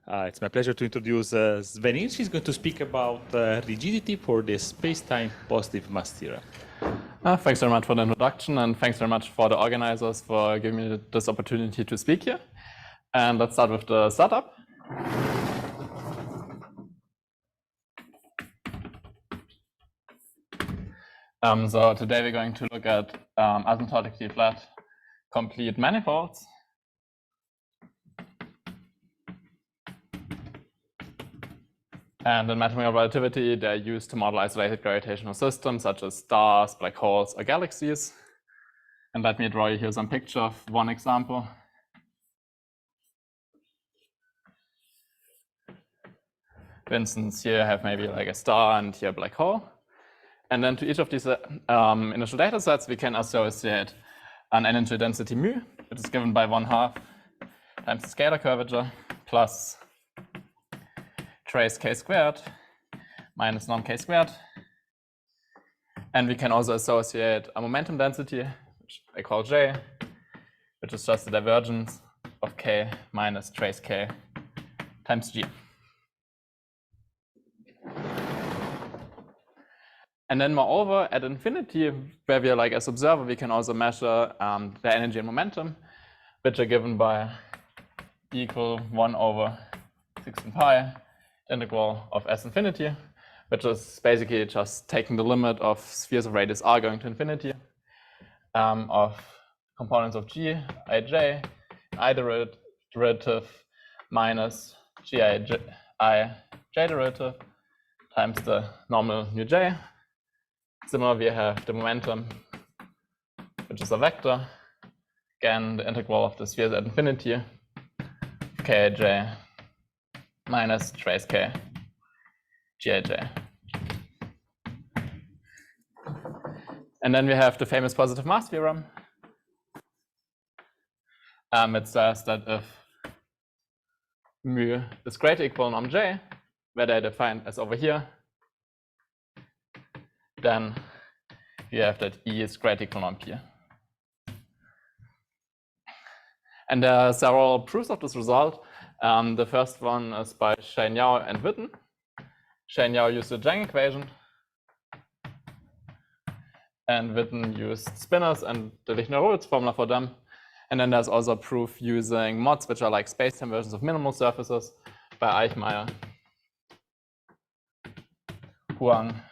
It's my pleasure to introduce Sven. He's going to speak about rigidity for the space-time positive mass theorem. Thanks very much for the introduction, and thanks very much for the organizers for giving me this opportunity to speak here. And let's start with the startup. So today we're going to look at asymptotically flat complete manifolds. And in mathematical relativity, they're used to model isolated gravitational systems such as stars, black holes, or galaxies. And let me draw you here some picture of one example. For instance, here I have maybe like a star and here a black hole. And then to each of these initial data sets, we can associate an energy density mu, which is given by 1/2 times the scalar curvature plus trace k squared minus norm k squared. And we can also associate a momentum density, which I call J, which is just the divergence of k minus trace k times G. And then moreover, at infinity, where we are like as observer, we can also measure the energy and momentum, which are given by E equal 1/16 pi integral of S infinity, which is basically just taking the limit of spheres of radius r going to infinity of components of G, ij, I derivative minus G I j derivative times the normal mu j. Similarly, we have the momentum, which is a vector, again the integral of the spheres at infinity, kij minus trace k gij. And then we have the famous positive mass theorem. It says that if mu is greater or equal to norm j, where they defined as over here, then we have that E is greater or equal to norm p. And there are several proofs of this result. The first one is by Shen-Yao and Witten. Shen-Yao used the Zhang equation, and Witten used spinors and the Lichtner-Lorentz formula for them. And then there's also a proof using mods, which are like space-time versions of minimal surfaces, by Eichmeier, Huang,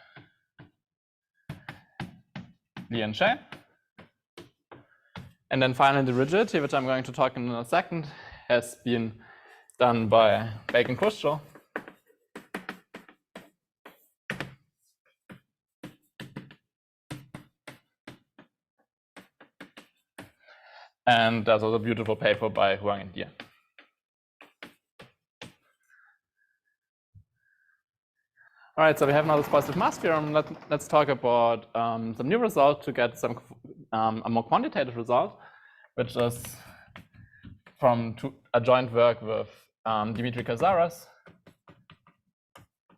Li, and Shay. And then finally, the rigidity, which I'm going to talk in a second, has been done by Bacon-Kuschel. And there's also a beautiful paper by Huang and Dia. All right, so we have now this positive mass theorem. Let's talk about some new result to get some a more quantitative result, which is from a joint work with Dimitri Cazares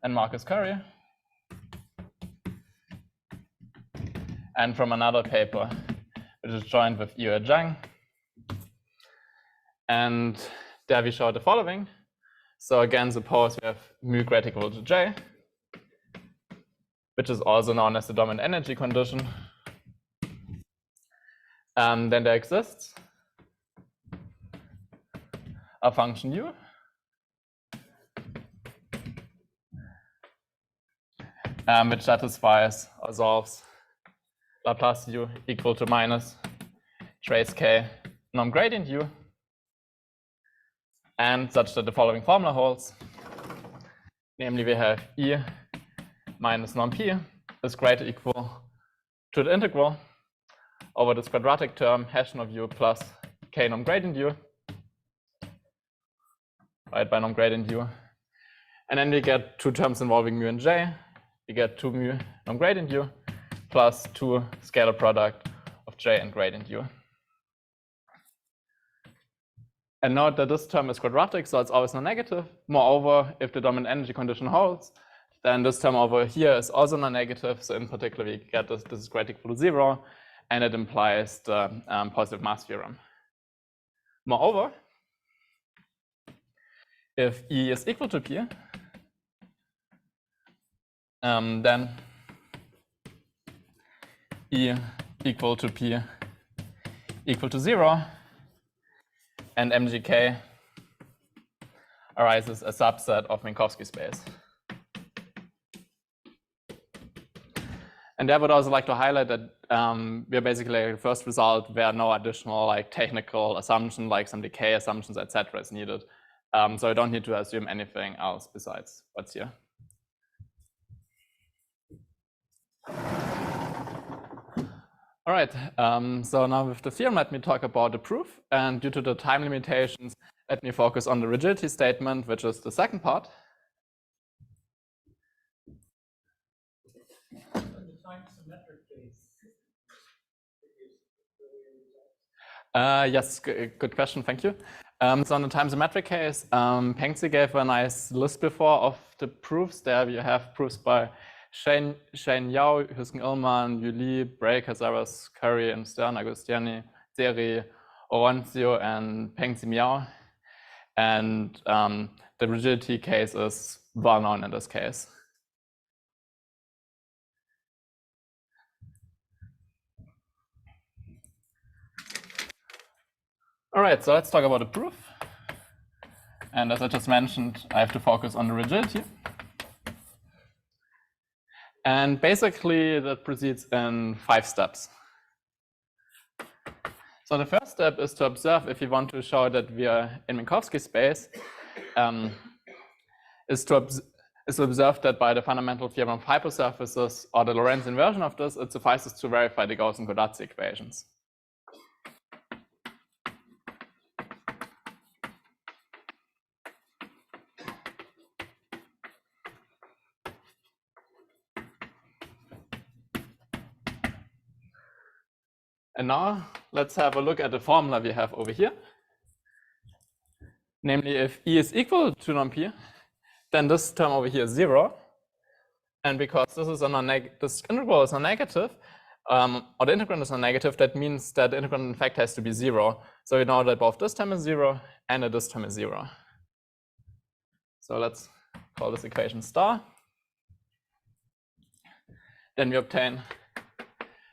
and Marcus Curry, and from another paper, which is joined with Yue Zhang. And there we show the following. So again, suppose we have mu greater or equal to j, which is also known as the dominant energy condition. Then there exists a function u, which satisfies or solves Laplace u equal to minus trace k norm gradient u, and such that the following formula holds. Namely, we have E minus norm p is greater or equal to the integral over this quadratic term Hessian of u plus k norm gradient u, right, by norm gradient u. And then we get two terms involving mu and j. We get 2 mu norm gradient u plus 2 scalar product of j and gradient u. And note that this term is quadratic, so it's always non-negative. Moreover, if the dominant energy condition holds, then this term over here is also non-negative. So in particular, we get this is greater or equal to 0, and it implies the positive mass theorem. Moreover, if E is equal to P, then E equal to P equal to 0, and MGK arises a subset of Minkowski space. And I would also like to highlight that we're basically the first result where no additional technical assumption, like some decay assumptions, etc., is needed. So I don't need to assume anything else besides what's here. All right, so now with the theorem, let me talk about the proof. And due to the time limitations, let me focus on the rigidity statement, which is the second part. Yes, good question, thank you. So in the time symmetric case, Pengzi gave a nice list before of the proofs. There you have proofs by Shane Yao, Hüsken-Illmann, Yuli, Bray, Cazares, Curry, and Stern, Agostiani, Seri, Lorentzian, and Pengzi Miao. And the rigidity case is well known in this case. All right, so let's talk about the proof. And as I just mentioned, I have to focus on the rigidity. And basically, that proceeds in 5 steps. So the first step is to observe, if you want to show that we are in Minkowski space, is to observe that by the fundamental theorem of hypersurfaces, or the Lorentzian version of this, it suffices to verify the Gauss-Kodazzi equations. And now let's have a look at the formula we have over here. Namely, if E is equal to non-P, then this term over here is 0. And because this is this integral is non-negative, or the integrand is non-negative, that means that the integrand in fact has to be 0. So we know that both this term is 0 and that this term is 0. So let's call this equation star. Then we obtain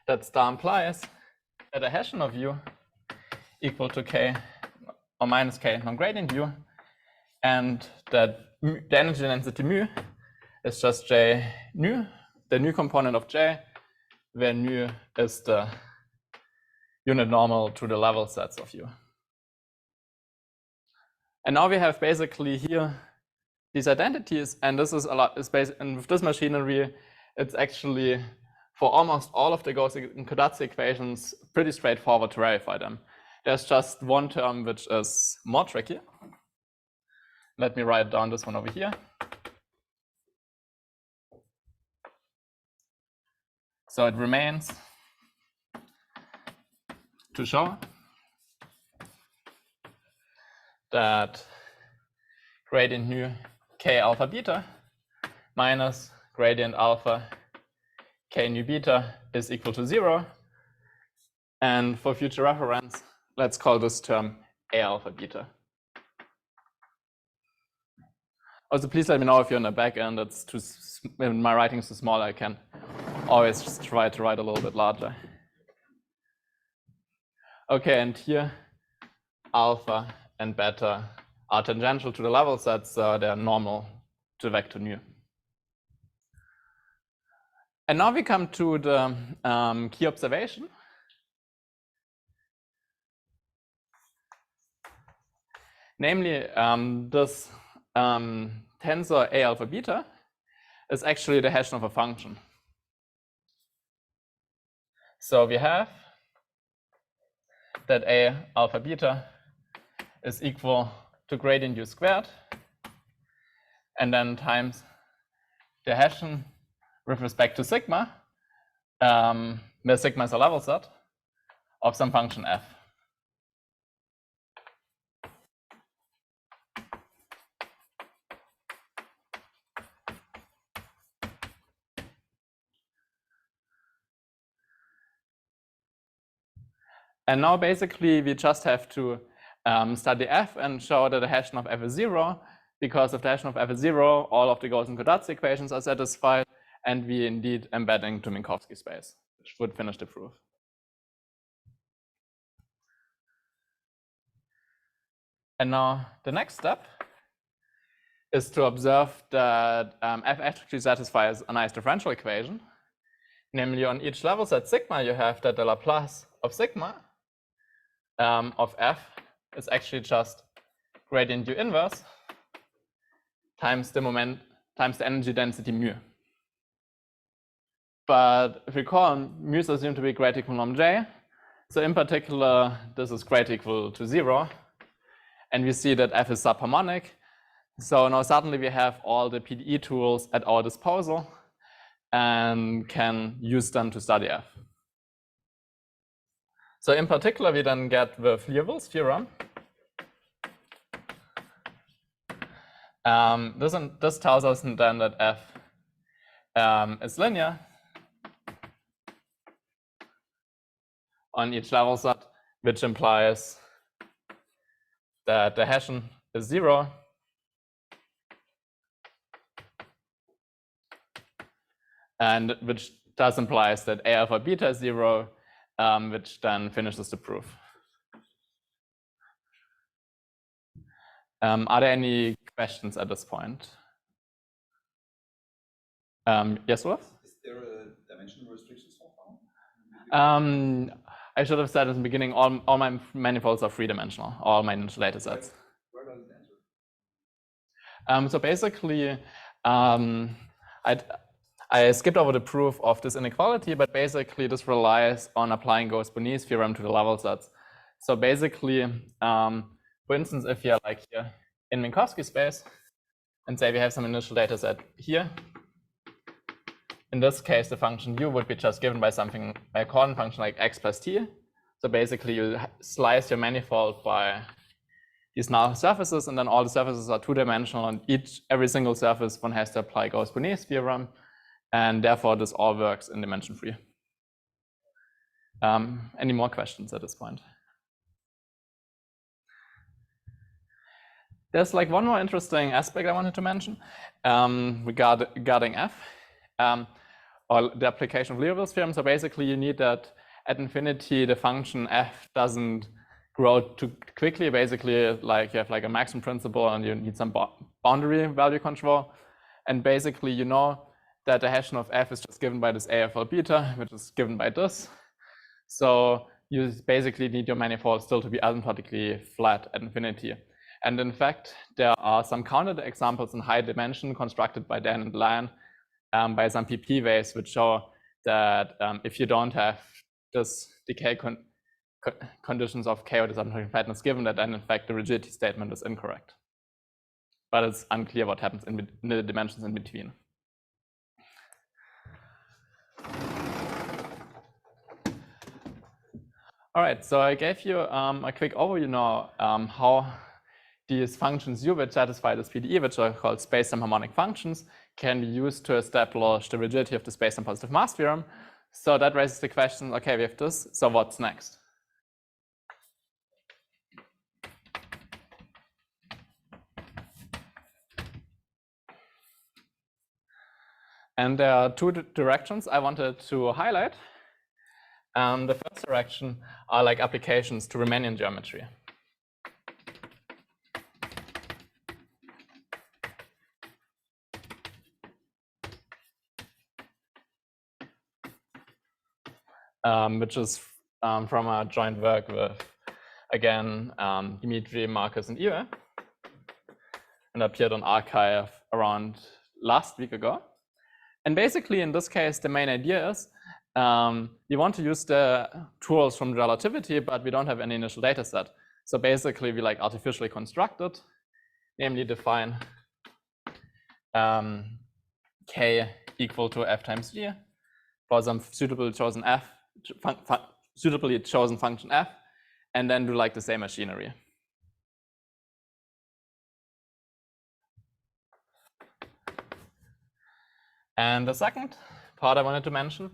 that star implies that a Hessian of u equal to k or minus k non-gradient u, and that the energy density mu is just J nu, the nu component of J, where nu is the unit normal to the level sets of U. And now we have basically here these identities, and this is a lot, and with this machinery, it's actually for almost all of the Gauss-Kodazzi equations pretty straightforward to verify them. There's just one term which is more tricky. Let me write down this one over here. So it remains to show that gradient nu k alpha beta minus gradient alpha k nu beta is equal to 0. And for future reference, let's call this term a alpha beta. Also, please let me know if you're in the back end. It's too, my writing is too small. I can always just try to write a little bit larger. Okay, and here alpha and beta are tangential to the level sets, so they're normal to vector nu. And now we come to the key observation. Namely, this tensor a alpha beta is actually the Hessian of a function. So we have that a alpha beta is equal to gradient u squared, and then times the Hessian with respect to sigma, where sigma is a level set, of some function f. And now basically we just have to study f and show that the Hessian of f is 0, because if the Hessian of f is 0, all of the Gauss and Kodazzi equations are satisfied, and we indeed embedding to Minkowski space, which would finish the proof. And now the next step is to observe that f actually satisfies a nice differential equation. Namely, on each level set sigma, you have that the Laplace of sigma of f is actually just gradient u inverse times the moment times the energy density mu. But if recall, mu is assumed to be greater equal norm j. So in particular, this is greater equal to 0. And we see that f is subharmonic. So now suddenly we have all the PDE tools at our disposal and can use them to study f. So in particular, we then get with Liouville's theorem. This tells us then that f is linear on each level set, which implies that the Hessian is 0. And which thus implies that A alpha beta is 0, which then finishes the proof. Are there any questions at this point? Yes, Wolf? Is there a dimensional restriction so far? I should have said at the beginning, all my manifolds are three-dimensional, all my initial data sets. Where does it enter? So basically, I skipped over the proof of this inequality, but basically this relies on applying Gauss-Bonet's theorem to the level sets. So basically, for instance, if you're like here in Minkowski space, and say we have some initial data set here, in this case, the function u would be just given by something, by a coordinate function like x plus t. So basically, you slice your manifold by these null surfaces, and then all the surfaces are two-dimensional, and every single surface one has to apply Gauss-Bonet's theorem, and therefore this all works in dimension 3. Any more questions at this point? There's like one more interesting aspect I wanted to mention regarding f, or the application of Liouville's theorem. So basically, you need that at infinity the function f doesn't grow too quickly. Basically, like you have like a maximum principle, and you need some boundary value control. And basically, you know that the Hessian of f is just given by this A alpha beta, which is given by this. So you basically need your manifold still to be asymptotically flat at infinity. And in fact, there are some counted examples in high dimension constructed by Dan and Lion by some PP waves, which show that if you don't have this decay conditions of k or asymptotic flatness given, that then in fact the rigidity statement is incorrect. But it's unclear what happens in the dimensions in between. All right, so I gave you a quick overview now how these functions u which satisfy this PDE, which are called spacetime harmonic functions, can be used to establish the rigidity of the spacetime positive mass theorem. So that raises the question, okay, we have this, so what's next? And there are two directions I wanted to highlight. The first direction are like applications to Riemannian geometry. Which is from a joint work with, again, Dimitri, Marcus, and Iwe, and appeared on Archive around last week ago. And basically, in this case, the main idea is we want to use the tools from relativity, but we don't have any initial data set. So basically, we like artificially construct it, namely define k equal to f times g for some suitably chosen function f, and then do like the same machinery. And the second part I wanted to mention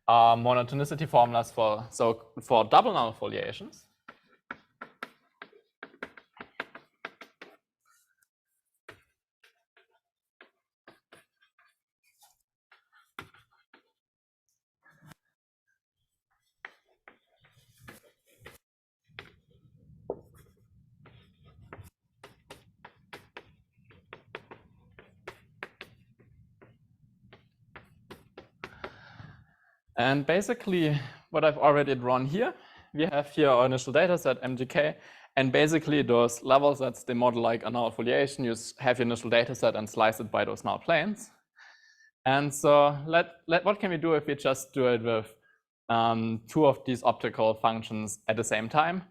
are monogenicity formulas for double null foliations. And basically, what I've already drawn here, we have here our initial data set, MGK, and basically those level sets, they model like a null foliation. You have your initial data set and slice it by those null planes. And so what can we do if we just do it with two of these optical functions at the same time?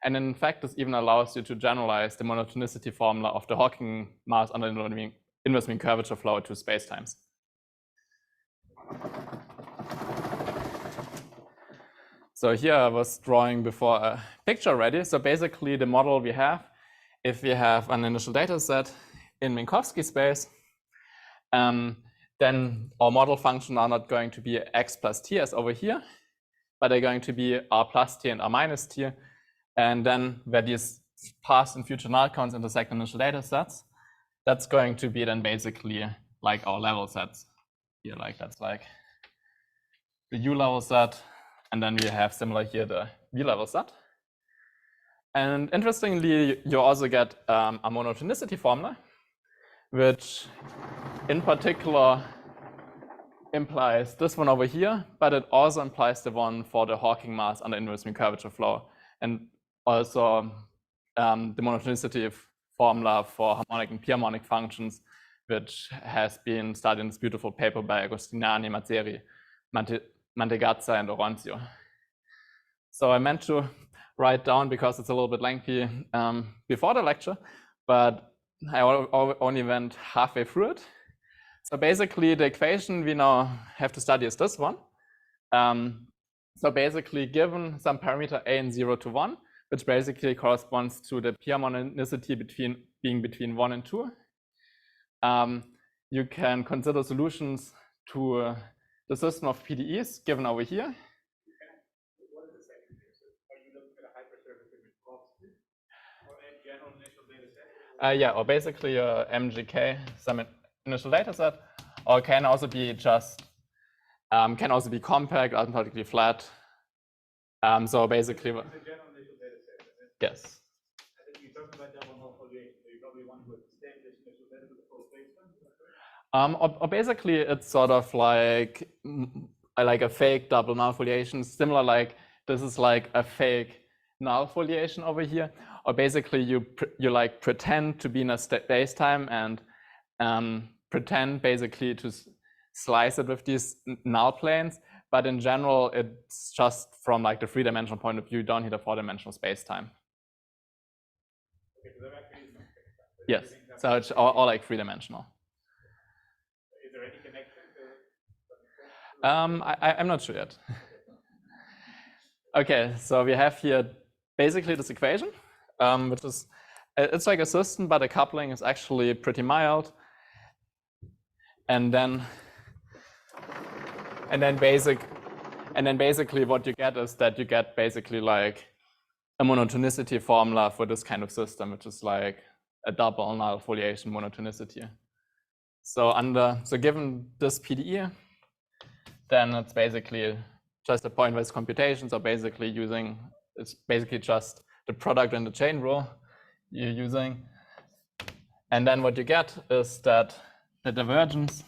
And in fact, this even allows you to generalize the monogenicity formula of the Hawking mass under inverse mean curvature flow to spacetimes. So here I was drawing before a picture already. So basically the model we have, if we have an initial data set in Minkowski space, then our model functions are not going to be x plus t as over here, but they're going to be r plus t and r minus t. And then where these past and future null counts intersect initial data sets, that's going to be then basically like our level sets here. Like that's like the U level set. And then we have similar here the V level set. And interestingly, you also get a monogenicity formula, which in particular implies this one over here, but it also implies the one for the Hawking mass under inverse mean curvature flow, and also the monogenicity formula for harmonic and p-harmonic functions, which has been studied in this beautiful paper by Agostinani, Mazzeri, Mantegazza, and Lorentzian. So I meant to write down, because it's a little bit lengthy, before the lecture, but I only went halfway through it. So basically, the equation we now have to study is this one. So basically, given some parameter a in 0 to 1, which basically corresponds to the p-harmonicity being between 1 and 2, you can consider solutions to the system of PDEs given over here. What is the second thing? So are you looking at a hypersurface in Minkowski or a general initial data set? Yeah, or basically a MGK, some initial data set, or can also be just can also be compact, asymptotically flat. So basically, it's a general initial data set. Yes. I think you talked about double null foliation, so you probably want to establish initial data set for spacetime. Or basically, it's sort of like a fake double null foliation, similar like this is like a fake null foliation over here. Or basically, you like pretend to be in a spacetime and pretend basically to slice it with these null planes. But in general, it's just from like the three-dimensional point of view, you don't need a four-dimensional spacetime. Okay, so that actually is not spacetime. Yes, so it's all like three-dimensional. Is there any connection to? I'm not sure yet. Okay, so we have here basically this equation, which is, it's like a system, but the coupling is actually pretty mild. And then basically what you get is that you get basically like a monogenicity formula for this kind of system, which is like a double null foliation monogenicity. So given this PDE, then it's basically just a pointwise computation. So basically it's basically just the product and the chain rule you're using. And then what you get is that the divergence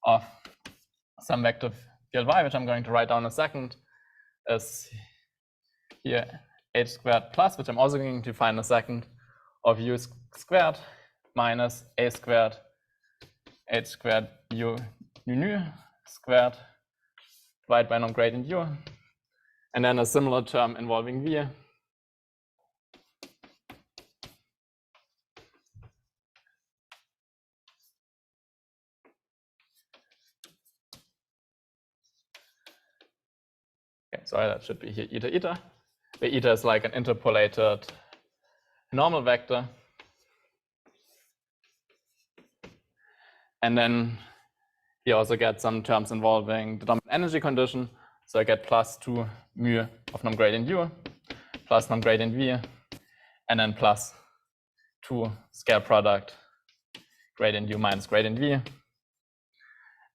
of some vector field y, which I'm going to write down in a second, is here h squared plus, which I'm also going to find in a second, of u squared minus a squared h squared u nu squared divided by norm gradient u, and then a similar term involving v. Okay, so that should be here eta eta, where eta is like an interpolated normal vector. And then you also get some terms involving the dominant energy condition. So I get plus 2 mu of norm gradient u, plus norm gradient v, and then plus 2 scale product gradient u minus gradient v.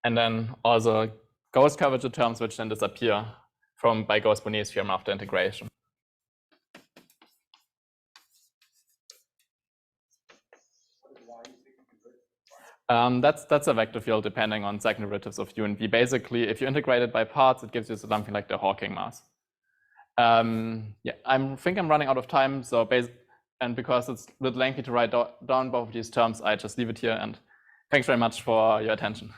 And then also Gauss curvature terms, which then disappear by Gauss-Bonnet theorem after integration. That's a vector field depending on second derivatives of u and v. Basically, if you integrate it by parts, it gives you something like the Hawking mass. Yeah, I think I'm running out of time, so and because it's a bit lengthy to write down both of these terms, I just leave it here. And thanks very much for your attention.